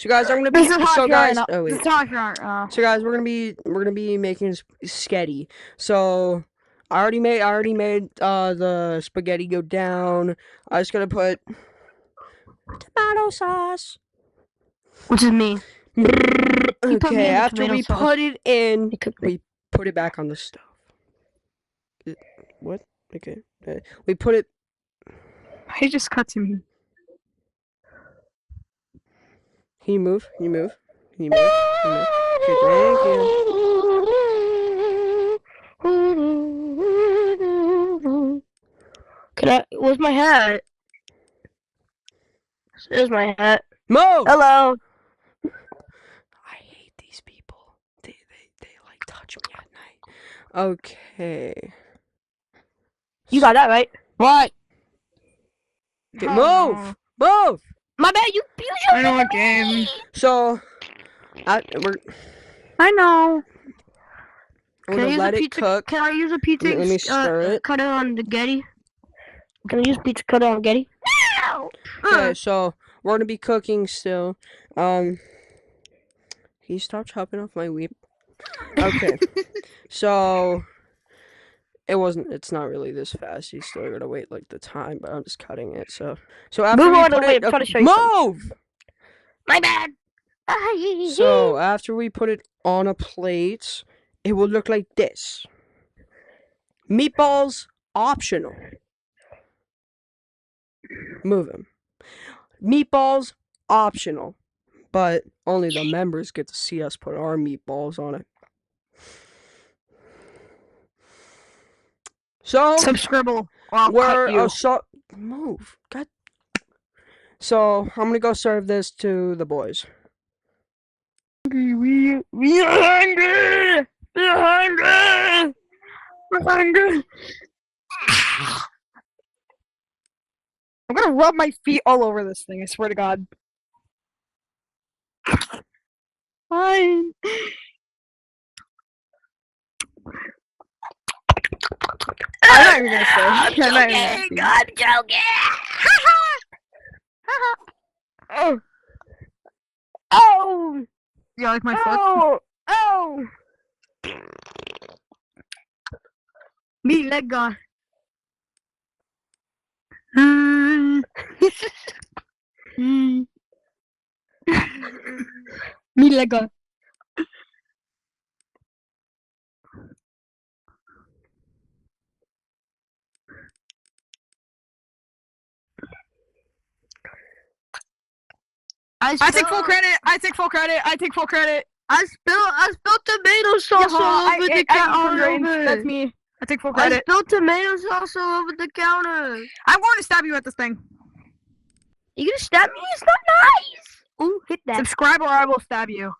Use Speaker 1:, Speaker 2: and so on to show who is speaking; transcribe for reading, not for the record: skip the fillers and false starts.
Speaker 1: So guys, I'm gonna be
Speaker 2: This is hot
Speaker 1: so
Speaker 2: here right
Speaker 1: guys.
Speaker 2: now.
Speaker 1: Oh wait.
Speaker 2: This is hot here right now.
Speaker 1: So guys, we're gonna be making sketty. So I already made the spaghetti go down. I just gotta put tomato sauce.
Speaker 2: Which is me. You put me
Speaker 1: Okay,
Speaker 2: in the
Speaker 1: after
Speaker 2: tomato
Speaker 1: we
Speaker 2: sauce.
Speaker 1: put it in,
Speaker 2: You cooked
Speaker 1: we put it back on the stove. What? Okay. We put it.
Speaker 2: He just cut to me.
Speaker 1: Can you move? Can you move? Can you move? Can you move? Okay, thank you.
Speaker 2: Can I? Where's my hat? There's my hat.
Speaker 1: Move!
Speaker 2: Hello.
Speaker 1: I hate these people. They like touch me at night. Okay.
Speaker 2: You got that right.
Speaker 1: What? Okay,
Speaker 2: Oh,
Speaker 1: move! Move!
Speaker 2: my bad. You.
Speaker 3: I know a game.
Speaker 1: So,
Speaker 2: I know.
Speaker 1: I'm
Speaker 2: Can I
Speaker 1: gonna
Speaker 2: use
Speaker 1: let
Speaker 2: a
Speaker 1: it
Speaker 2: pizza?
Speaker 1: cook.
Speaker 2: Can I use a pizza?
Speaker 1: Let me stir it.
Speaker 2: Cut it on the Getty. Can I use pizza cutter on Getty?
Speaker 1: Okay, so we're gonna be cooking still. Can you stop chopping off my weep? Okay. So it's not really this fast. You still gotta wait like the time, but I'm just cutting it. So after
Speaker 2: Move
Speaker 1: we
Speaker 2: on
Speaker 1: put
Speaker 2: away,
Speaker 1: it,
Speaker 2: I'm trying to show you
Speaker 1: move.
Speaker 2: My bad.
Speaker 1: So after we put it on a plate, it will look like this. Meatballs optional. Move them. Meatballs optional, but only the members get to see us put our meatballs on it. So
Speaker 2: Subscribble. I'll
Speaker 1: we're
Speaker 2: cut you.
Speaker 1: move. God. So I'm gonna go serve this to the boys.
Speaker 2: We are hungry. We're hungry. We're hungry.
Speaker 3: I'm gonna rub my feet all over this thing, I swear to God.
Speaker 2: Fine.
Speaker 3: I'm not even gonna say. I'm not even gonna say.
Speaker 2: I'm joking.
Speaker 3: Oh,
Speaker 2: Oh.
Speaker 3: you like my foot?
Speaker 2: Oh. Oh. Me leg guy. Me leg guy.
Speaker 3: I take full credit. I take full credit. I take full credit.
Speaker 2: I spilled tomato sauce all over the counter.
Speaker 3: That's me. I take full
Speaker 2: I
Speaker 3: credit.
Speaker 2: spilled tomato sauce all over the counter.
Speaker 3: I'm going to stab you at this thing.
Speaker 2: You gonna stab me? It's not nice. Ooh, hit that.
Speaker 3: Subscribe or I will stab you.